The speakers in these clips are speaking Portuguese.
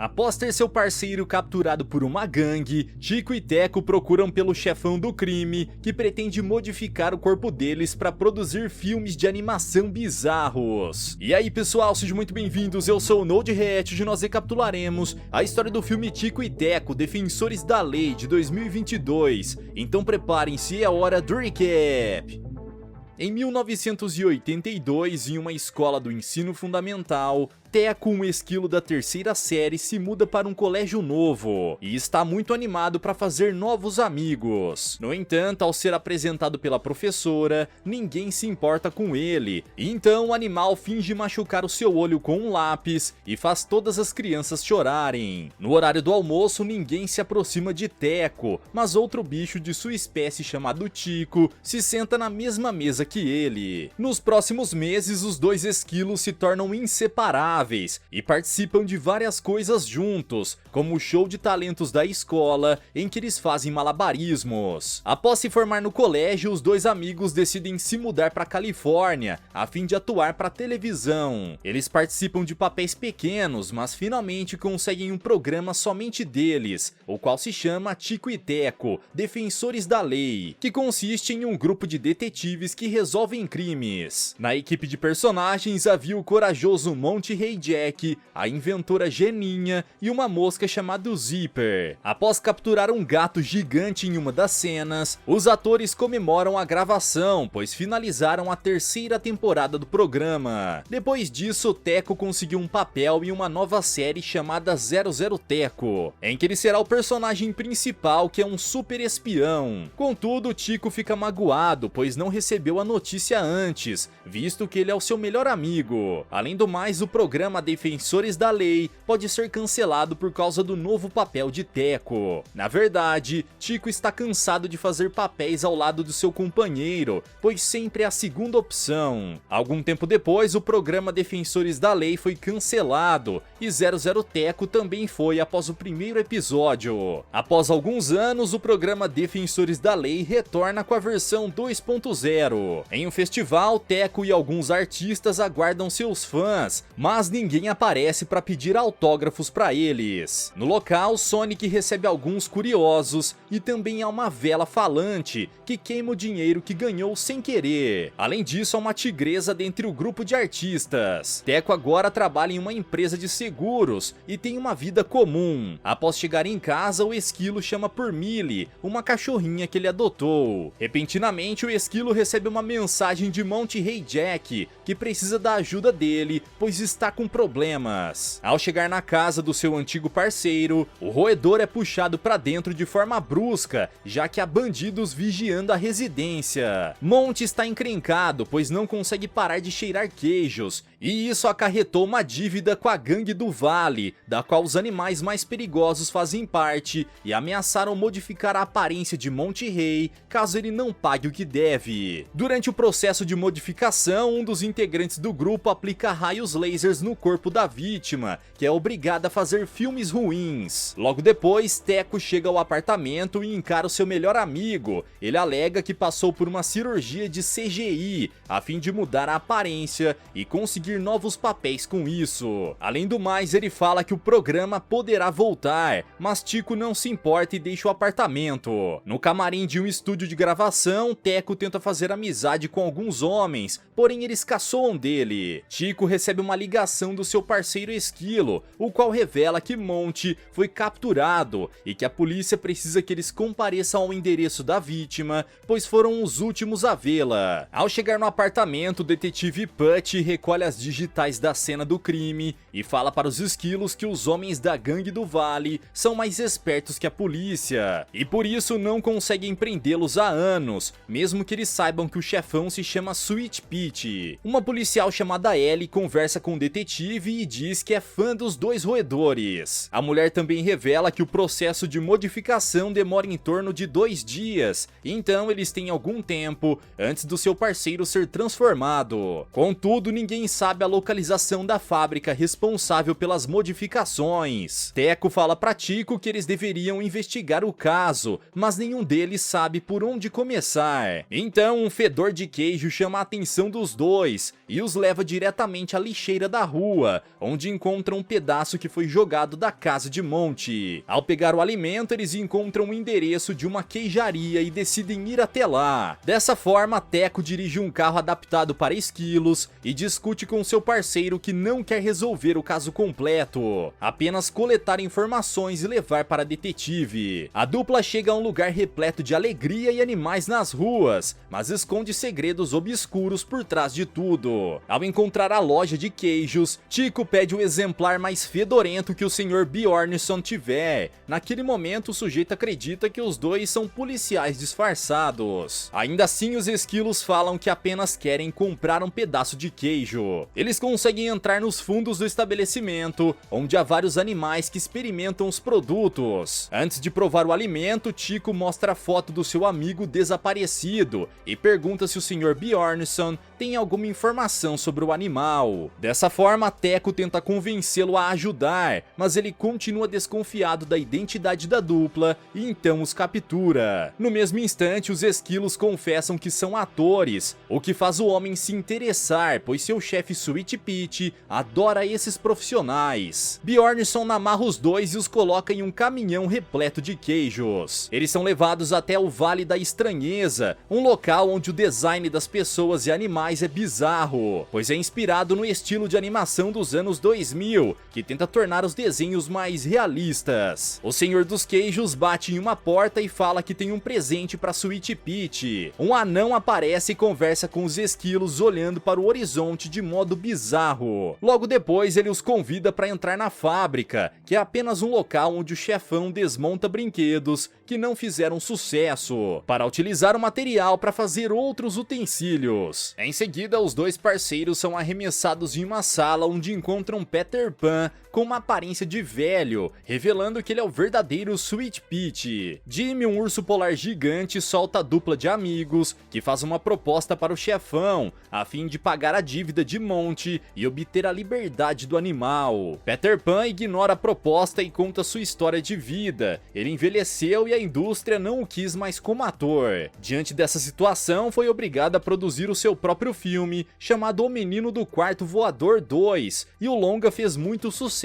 Após ter seu parceiro capturado por uma gangue, Chico e Teco procuram pelo chefão do crime, que pretende modificar o corpo deles para produzir filmes de animação bizarros. E aí pessoal, sejam muito bem-vindos, eu sou o NodeReact e nós recapitularemos a história do filme Chico e Teco, Defensores da Lei, de 2022. Então preparem-se, é hora do recap! Em 1982, em uma escola do ensino fundamental, Teco, um esquilo da terceira série, se muda para um colégio novo e está muito animado para fazer novos amigos. No entanto, ao ser apresentado pela professora, ninguém se importa com ele. Então o animal finge machucar o seu olho com um lápis e faz todas as crianças chorarem. No horário do almoço, ninguém se aproxima de Teco, mas outro bicho de sua espécie chamado Chico se senta na mesma mesa que ele. Nos próximos meses, os dois esquilos se tornam inseparáveis e participam de várias coisas juntos, como o show de talentos da escola, em que eles fazem malabarismos. Após se formar no colégio, os dois amigos decidem se mudar para Califórnia, a fim de atuar para televisão. Eles participam de papéis pequenos, mas finalmente conseguem um programa somente deles, o qual se chama Chico e Teco, Defensores da Lei, que consiste em um grupo de detetives que resolvem crimes. Na equipe de personagens havia o corajoso Monty Rei Jack, a inventora Geninha e uma mosca chamada Zipper. Após capturar um gato gigante em uma das cenas, os atores comemoram a gravação, pois finalizaram a terceira temporada do programa. Depois disso, Teco conseguiu um papel em uma nova série chamada 00 Teco, em que ele será o personagem principal, que é um super espião. Contudo, Chico fica magoado, pois não recebeu a notícia antes, visto que ele é o seu melhor amigo. Além do mais, o programa Defensores da Lei pode ser cancelado por causa do novo papel de Teco. Na verdade, Chico está cansado de fazer papéis ao lado do seu companheiro, pois sempre é a segunda opção. Algum tempo depois, o programa Defensores da Lei foi cancelado e 00 Teco também foi após o primeiro episódio. Após alguns anos, o programa Defensores da Lei retorna com a versão 2.0. Em um festival, Teco e alguns artistas aguardam seus fãs, mas ninguém aparece para pedir autógrafos para eles. No local, Sonic recebe alguns curiosos e também há uma vela falante que queima o dinheiro que ganhou sem querer. Além disso, há uma tigresa dentre o grupo de artistas. Teco agora trabalha em uma empresa de seguros e tem uma vida comum. Após chegar em casa, o esquilo chama por Millie, uma cachorrinha que ele adotou. Repentinamente, o esquilo recebe uma mensagem de Monty Rei Jack, que precisa da ajuda dele, pois está com problemas. Ao chegar na casa do seu antigo parceiro, o roedor é puxado para dentro de forma brusca, já que há bandidos vigiando a residência. Monty está encrencado, pois não consegue parar de cheirar queijos, e isso acarretou uma dívida com a gangue do Vale, da qual os animais mais perigosos fazem parte, e ameaçaram modificar a aparência de Monty Rei caso ele não pague o que deve. Durante o processo de modificação, um dos integrantes do grupo aplica raios lasers no corpo da vítima, que é obrigada a fazer filmes ruins. Logo depois, Teco chega ao apartamento e encara o seu melhor amigo. Ele alega que passou por uma cirurgia de CGI, a fim de mudar a aparência e conseguir novos papéis com isso. Além do mais, ele fala que o programa poderá voltar, mas Chico não se importa e deixa o apartamento. No camarim de um estúdio de gravação, Teco tenta fazer amizade com alguns homens, porém eles caçoam dele. Chico recebe uma ligação do seu parceiro esquilo, o qual revela que Monty foi capturado e que a polícia precisa que eles compareçam ao endereço da vítima, pois foram os últimos a vê-la. Ao chegar no apartamento, o detetive Putty recolhe as digitais da cena do crime e fala para os esquilos que os homens da gangue do Vale são mais espertos que a polícia, e por isso não conseguem prendê-los há anos, mesmo que eles saibam que o chefão se chama Sweet Pete. Uma policial chamada Ellie conversa com o detetive e diz que é fã dos dois roedores. A mulher também revela que o processo de modificação demora em torno de 2 dias, então eles têm algum tempo antes do seu parceiro ser transformado. Contudo, ninguém sabe sabe a localização da fábrica responsável pelas modificações. Teco fala pra Chico que eles deveriam investigar o caso, mas nenhum deles sabe por onde começar. Então um fedor de queijo chama a atenção dos dois e os leva diretamente à lixeira da rua, onde encontram um pedaço que foi jogado da casa de Monty. Ao pegar o alimento, eles encontram o endereço de uma queijaria e decidem ir até lá. Dessa forma, Teco dirige um carro adaptado para esquilos e discute com seu parceiro que não quer resolver o caso completo, apenas coletar informações e levar para a detetive. A dupla chega a um lugar repleto de alegria e animais nas ruas, mas esconde segredos obscuros por trás de tudo. Ao encontrar a loja de queijos, Chico pede o exemplar mais fedorento que o Sr. Bjornsson tiver. Naquele momento, o sujeito acredita que os dois são policiais disfarçados. Ainda assim, os esquilos falam que apenas querem comprar um pedaço de queijo. Eles conseguem entrar nos fundos do estabelecimento, onde há vários animais que experimentam os produtos. Antes de provar o alimento, Chico mostra a foto do seu amigo desaparecido e pergunta se o Sr. Bjornsson tem alguma informação sobre o animal. Dessa forma, Teco tenta convencê-lo a ajudar, mas ele continua desconfiado da identidade da dupla e então os captura. No mesmo instante, os esquilos confessam que são atores, o que faz o homem se interessar, pois seu chefe Sweet Pete adora esses profissionais. Bjornsson amarra os dois e os coloca em um caminhão repleto de queijos. Eles são levados até o Vale da Estranheza, um local onde o design das pessoas e animais é bizarro, pois é inspirado no estilo de animação dos anos 2000, que tenta tornar os desenhos mais realistas. O Senhor dos Queijos bate em uma porta e fala que tem um presente para Sweet Pete. Um anão aparece e conversa com os esquilos olhando para o horizonte de modo bizarro. Logo depois, ele os convida para entrar na fábrica, que é apenas um local onde o chefão desmonta brinquedos que não fizeram sucesso, para utilizar o material para fazer outros utensílios. Em seguida, os dois parceiros são arremessados em uma sala onde encontram Peter Pan com uma aparência de velho, revelando que ele é o verdadeiro Sweet Pete. Jimmy, um urso polar gigante, solta a dupla de amigos, que faz uma proposta para o chefão, a fim de pagar a dívida de Monty e obter a liberdade do animal. Peter Pan ignora a proposta e conta sua história de vida. Ele envelheceu e a indústria não o quis mais como ator. Diante dessa situação, foi obrigado a produzir o seu próprio filme, chamado O Menino do Quarto Voador 2, e o longa fez muito sucesso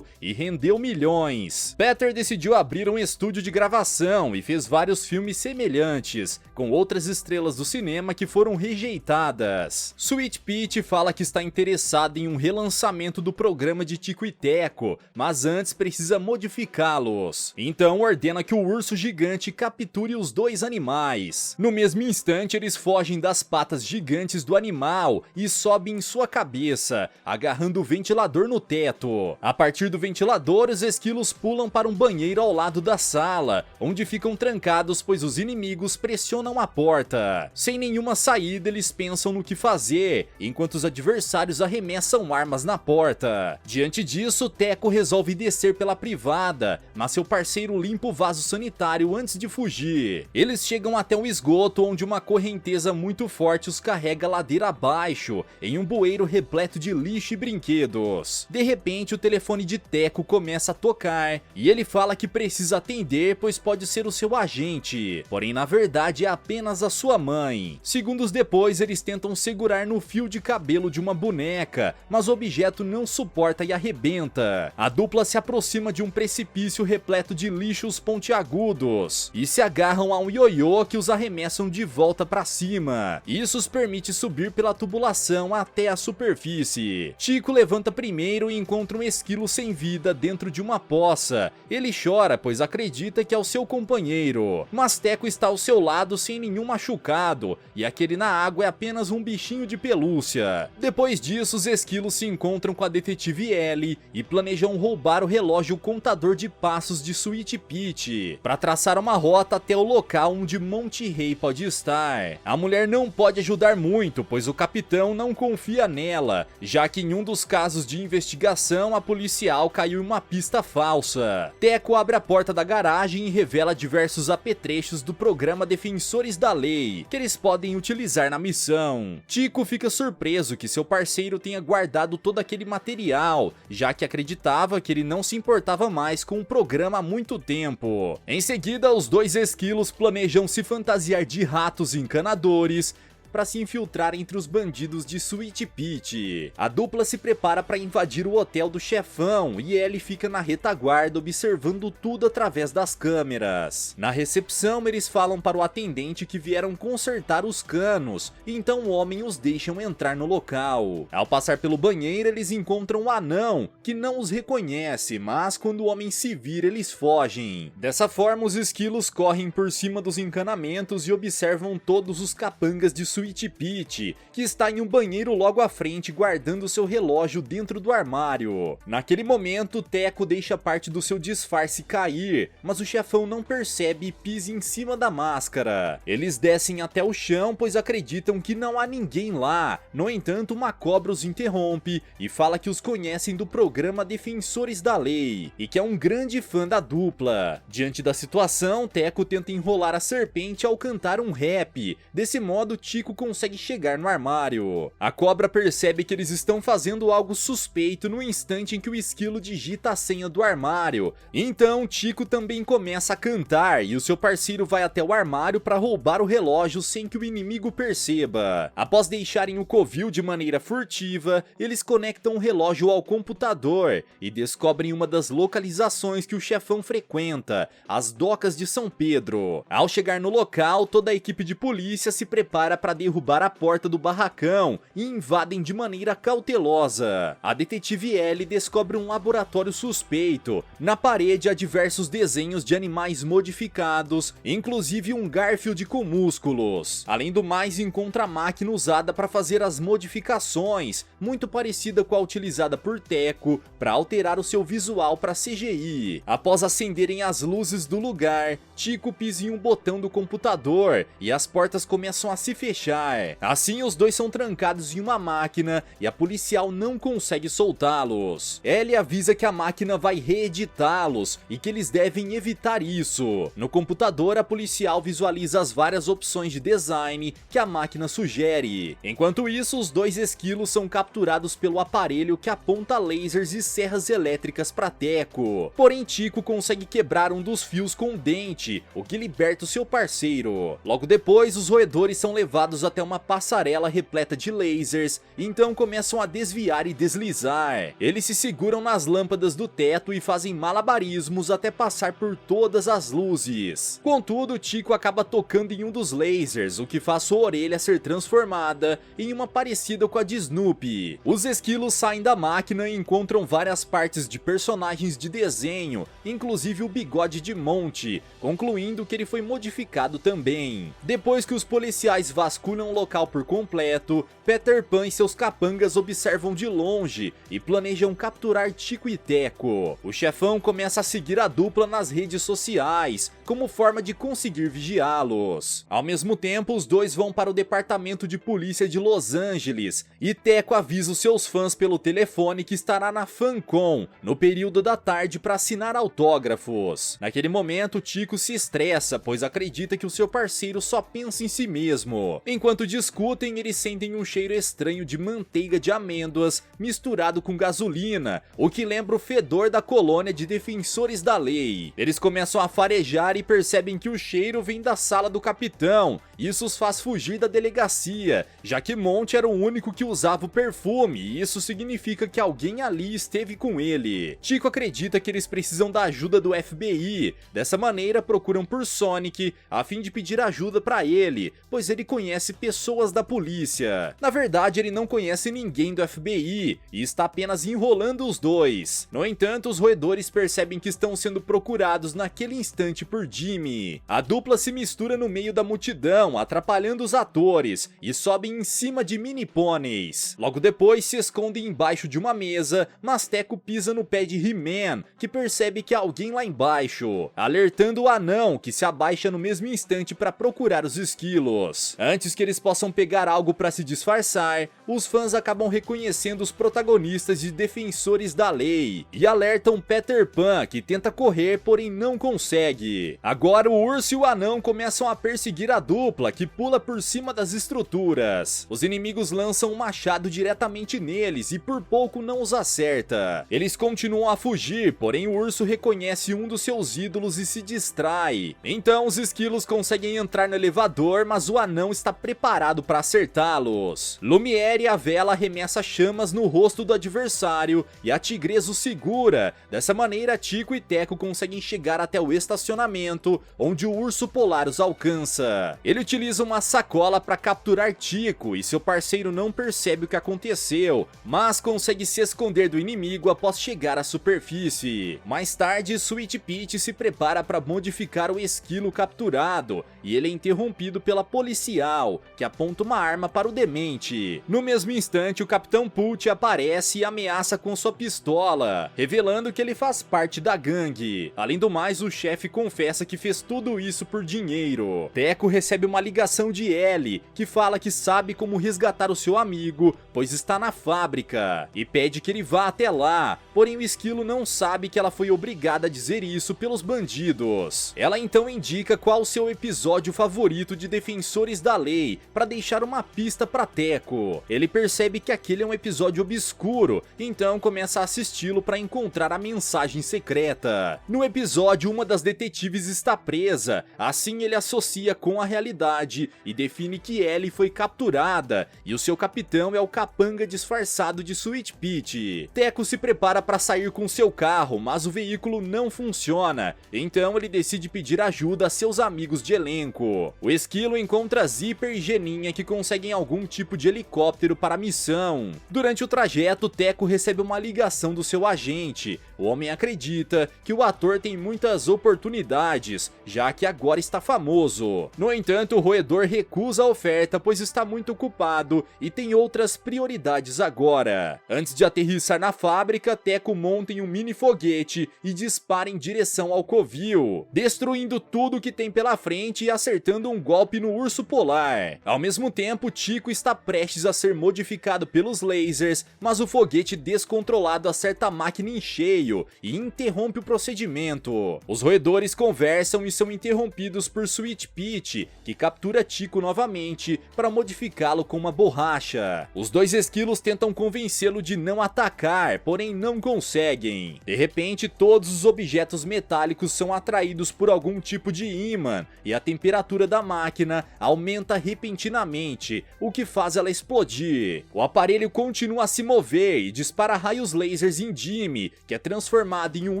e rendeu milhões. Peter decidiu abrir um estúdio de gravação e fez vários filmes semelhantes, com outras estrelas do cinema que foram rejeitadas. Sweet Pete fala que está interessado em um relançamento do programa de Tico e Teco, mas antes precisa modificá-los. Então ordena que o urso gigante capture os dois animais. No mesmo instante, eles fogem das patas gigantes do animal e sobem em sua cabeça, agarrando o ventilador no teto. A partir do ventilador, os esquilos pulam para um banheiro ao lado da sala, onde ficam trancados pois os inimigos pressionam a porta. Sem nenhuma saída, eles pensam no que fazer, enquanto os adversários arremessam armas na porta. Diante disso, Teco resolve descer pela privada, mas seu parceiro limpa o vaso sanitário antes de fugir. Eles chegam até um esgoto onde uma correnteza muito forte os carrega ladeira abaixo, em um bueiro repleto de lixo e brinquedos. De repente, o telefone de Teco começa a tocar, e ele fala que precisa atender pois pode ser o seu agente, porém na verdade é apenas a sua mãe. Segundos depois, eles tentam segurar no fio de cabelo de uma boneca, mas o objeto não suporta e arrebenta. A dupla se aproxima de um precipício repleto de lixos pontiagudos, e se agarram a um ioiô que os arremessam de volta para cima. Isso os permite subir pela tubulação até a superfície. Chico levanta primeiro e encontra um esquilo sem vida dentro de uma poça. Ele chora pois acredita que é o seu companheiro, mas Teco está ao seu lado sem nenhum machucado, e aquele na água é apenas um bichinho de pelúcia. Depois disso, os esquilos se encontram com a detetive Ellie e planejam roubar o relógio contador de passos de Sweet Pete, para traçar uma rota até o local onde Monty Ray pode estar. A mulher não pode ajudar muito, pois o capitão não confia nela, já que em um dos casos de investigação a policial caiu em uma pista falsa. Teco abre a porta da garagem e revela diversos apetrechos do programa Defensores da Lei, que eles podem utilizar na missão. Chico fica surpreso que seu parceiro tenha guardado todo aquele material, já que acreditava que ele não se importava mais com o programa há muito tempo. Em seguida, os dois esquilos planejam se fantasiar de ratos encanadores para se infiltrar entre os bandidos de Sweet Peach. A dupla se prepara para invadir o hotel do chefão e Ellie fica na retaguarda observando tudo através das câmeras. Na recepção, eles falam para o atendente que vieram consertar os canos, então o homem os deixa entrar no local. Ao passar pelo banheiro, eles encontram um anão que não os reconhece, mas quando o homem se vira, eles fogem. Dessa forma, os esquilos correm por cima dos encanamentos e observam todos os capangas de Sweet Peach, que está em um banheiro logo à frente guardando seu relógio dentro do armário. Naquele momento, Teco deixa parte do seu disfarce cair, mas o chefão não percebe e pisa em cima da máscara. Eles descem até o chão, pois acreditam que não há ninguém lá. No entanto, uma cobra os interrompe e fala que os conhecem do programa Defensores da Lei e que é um grande fã da dupla. Diante da situação, Teco tenta enrolar a serpente ao cantar um rap. Desse modo, Chico consegue chegar no armário. A cobra percebe que eles estão fazendo algo suspeito no instante em que o esquilo digita a senha do armário. Então, Chico também começa a cantar e o seu parceiro vai até o armário para roubar o relógio sem que o inimigo perceba. Após deixarem o covil de maneira furtiva, eles conectam o relógio ao computador e descobrem uma das localizações que o chefão frequenta, as docas de São Pedro. Ao chegar no local, toda a equipe de polícia se prepara para derrubar a porta do barracão e invadem de maneira cautelosa. A detetive Ellie descobre um laboratório suspeito. Na parede há diversos desenhos de animais modificados, inclusive um Garfield com músculos. Além do mais, encontra a máquina usada para fazer as modificações, muito parecida com a utilizada por Teco para alterar o seu visual para CGI. Após acenderem as luzes do lugar, Chico pisa em um botão do computador e as portas começam a se fechar. Assim, os dois são trancados em uma máquina e a policial não consegue soltá-los. Ellie avisa que a máquina vai reeditá-los e que eles devem evitar isso. No computador, a policial visualiza as várias opções de design que a máquina sugere. Enquanto isso, os dois esquilos são capturados pelo aparelho que aponta lasers e serras elétricas para Teco. Porém, Chico consegue quebrar um dos fios com o dente, o que liberta o seu parceiro. Logo depois, os roedores são levados até uma passarela repleta de lasers, então começam a desviar e deslizar. Eles se seguram nas lâmpadas do teto e fazem malabarismos até passar por todas as luzes. Contudo, Chico acaba tocando em um dos lasers, o que faz sua orelha ser transformada em uma parecida com a de Snoopy. Os esquilos saem da máquina e encontram várias partes de personagens de desenho, inclusive o bigode de Monty, concluindo que ele foi modificado também. Depois que os policiais vasculham o local por completo, Peter Pan e seus capangas observam de longe e planejam capturar Chico e Teco. O chefão começa a seguir a dupla nas redes sociais, como forma de conseguir vigiá-los. Ao mesmo tempo, os dois vão para o departamento de polícia de Los Angeles e Teco avisa os seus fãs pelo telefone que estará na FanCon, no período da tarde, para assinar autógrafos. Naquele momento, Chico se estressa, pois acredita que o seu parceiro só pensa em si mesmo. Enquanto discutem, eles sentem um cheiro estranho de manteiga de amêndoas misturado com gasolina, o que lembra o fedor da colônia de Defensores da Lei. Eles começam a farejar e percebem que o cheiro vem da sala do capitão. Isso os faz fugir da delegacia, já que Monty era o único que usava o perfume, e isso significa que alguém ali esteve com ele. Chico acredita que eles precisam da ajuda do FBI. Dessa maneira, procuram por Sonic a fim de pedir ajuda para ele, pois ele conhece pessoas da polícia. Na verdade, ele não conhece ninguém do FBI e está apenas enrolando os dois. No entanto, os roedores percebem que estão sendo procurados naquele instante por Jimmy. A dupla se mistura no meio da multidão, atrapalhando os atores, e sobem em cima de mini pôneis. Logo depois, se escondem embaixo de uma mesa, mas Teco pisa no pé de He-Man, que percebe que há alguém lá embaixo, alertando o anão, que se abaixa no mesmo instante para procurar os esquilos. Antes Antes que eles possam pegar algo para se disfarçar, os fãs acabam reconhecendo os protagonistas de Defensores da Lei e alertam Peter Pan, que tenta correr, porém não consegue. Agora o urso e o anão começam a perseguir a dupla, que pula por cima das estruturas. Os inimigos lançam um machado diretamente neles e por pouco não os acerta. Eles continuam a fugir, porém o urso reconhece um dos seus ídolos e se distrai. Então os esquilos conseguem entrar no elevador, mas o anão está preparado para acertá-los. Lumiere, a vela, arremessa chamas no rosto do adversário e a tigresa o segura. Dessa maneira, Tico e Teco conseguem chegar até o estacionamento, onde o urso polar os alcança. Ele utiliza uma sacola para capturar Tico e seu parceiro não percebe o que aconteceu, mas consegue se esconder do inimigo após chegar à superfície. Mais tarde, Sweet Peach se prepara para modificar o esquilo capturado e ele é interrompido pela policial, que aponta uma arma para o demente. No mesmo instante, o Capitão Pult aparece e ameaça com sua pistola, revelando que ele faz parte da gangue. Além do mais, o chefe confessa que fez tudo isso por dinheiro. Teco recebe uma ligação de Ellie, que fala que sabe como resgatar o seu amigo, pois está na fábrica, e pede que ele vá até lá, porém o esquilo não sabe que ela foi obrigada a dizer isso pelos bandidos. Ela então indica qual o seu episódio favorito de Defensores da Lei, para deixar uma pista para Teco. Ele percebe que aquele é um episódio obscuro, então começa a assisti-lo para encontrar a mensagem secreta. No episódio, uma das detetives está presa, assim ele associa com a realidade e define que Ellie foi capturada e o seu capitão é o capanga disfarçado de Sweet Peach. Teco se prepara para sair com seu carro, mas o veículo não funciona, então ele decide pedir ajuda a seus amigos de elenco. O esquilo encontra Zipper e Geninha, que conseguem algum tipo de helicóptero para a missão. Durante o trajeto, Teco recebe uma ligação do seu agente. O homem acredita que o ator tem muitas oportunidades, já que agora está famoso. No entanto, o roedor recusa a oferta, pois está muito ocupado e tem outras prioridades agora. Antes de aterrissar na fábrica, Teco monta em um mini foguete e dispara em direção ao covil, destruindo tudo que tem pela frente e acertando um golpe no urso polar. Ao mesmo tempo, Tico está prestes a ser modificado pelos lasers, mas o foguete descontrolado acerta a máquina em cheio e interrompe o procedimento. Os roedores conversam e são interrompidos por Sweet Peach, que captura Tico novamente para modificá-lo com uma borracha. Os dois esquilos tentam convencê-lo de não atacar, porém não conseguem. De repente, todos os objetos metálicos são atraídos por algum tipo de ímã e a temperatura da máquina aumenta repentinamente, o que faz ela explodir. O aparelho continua a se mover e dispara raios lasers em Jimmy, que é transformado em um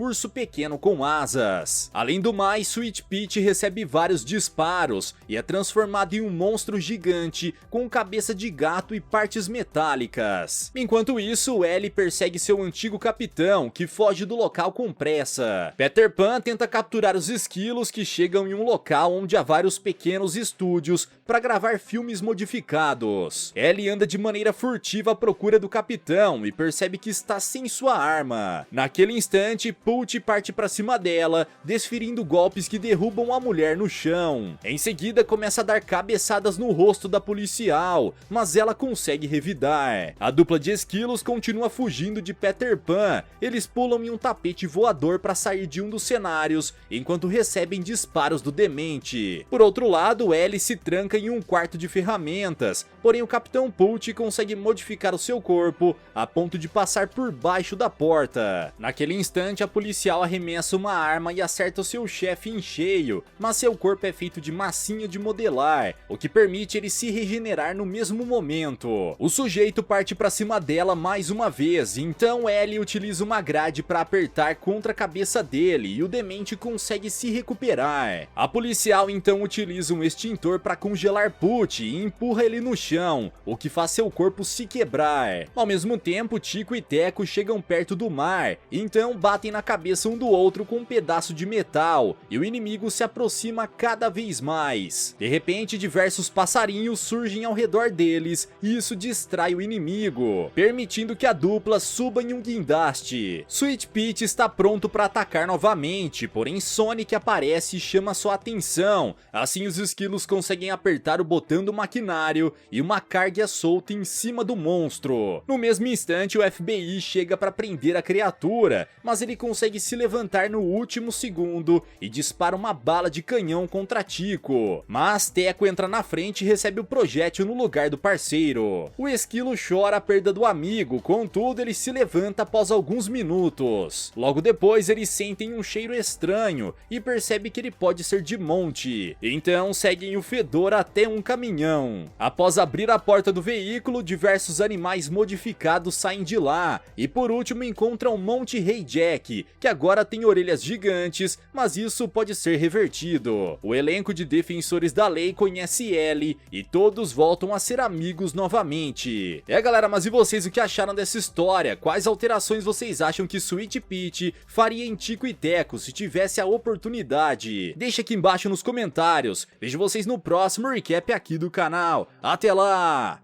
urso pequeno com asas. Além do mais, Sweet Peach recebe vários disparos e é transformado em um monstro gigante com cabeça de gato e partes metálicas. Enquanto isso, Ellie persegue seu antigo capitão, que foge do local com pressa. Peter Pan tenta capturar os esquilos, que chegam em um local onde há vários pequenos estúdios para gravar filmes modificados. Ellie anda de maneira furtiva à procura do capitão e percebe que está sem sua arma. Naquele instante, Pult parte para cima dela, desferindo golpes que derrubam a mulher no chão. Em seguida, começa a dar cabeçadas no rosto da policial, mas ela consegue revidar. A dupla de esquilos continua fugindo de Peter Pan. Eles pulam em um tapete voador para sair de um dos cenários, enquanto recebem disparos do demente. Por outro lado, Ellie se tranca em um quarto de ferramentas, porém o Capitão Pult consegue modificar o seu corpo a ponto de passar por baixo da porta. Naquele instante, a policial arremessa uma arma e acerta o seu chefe em cheio, mas seu corpo é feito de massinha de modelar, o que permite ele se regenerar no mesmo momento. O sujeito parte para cima dela mais uma vez, então Ellie utiliza uma grade para apertar contra a cabeça dele e o demente consegue se recuperar. A policial então utiliza um extintor para congelar Pult e empurra ele no chão, o que faz seu corpo se quebrar. Ao mesmo tempo, Tico e Teco chegam perto do mar e Então batem na cabeça um do outro com um pedaço de metal, e o inimigo se aproxima cada vez mais. De repente, diversos passarinhos surgem ao redor deles, e isso distrai o inimigo, permitindo que a dupla suba em um guindaste. Sweet Peach está pronto para atacar novamente, porém Sonic aparece e chama sua atenção. Assim os esquilos conseguem apertar o botão do maquinário e uma carga é solta em cima do monstro. No mesmo instante, o FBI chega para prender a criatura, mas ele consegue se levantar no último segundo e dispara uma bala de canhão contra Tico. Mas Teco entra na frente e recebe o projétil no lugar do parceiro. O esquilo chora a perda do amigo, contudo ele se levanta após alguns minutos. Logo depois eles sentem um cheiro estranho e percebe que ele pode ser de Monty. Então seguem o fedor até um caminhão. Após abrir a porta do veículo, diversos animais modificados saem de lá e por último encontram Monty Rei Jack, que agora tem orelhas gigantes, mas isso pode ser revertido. O elenco de defensores da lei conhece Ellie e todos voltam a ser amigos novamente. Galera, mas e vocês, o que acharam dessa história? Quais alterações vocês acham que Sweet Peach faria em Tico e Teco se tivesse a oportunidade? Deixa aqui embaixo nos comentários. Vejo vocês no próximo recap aqui do canal. Até lá!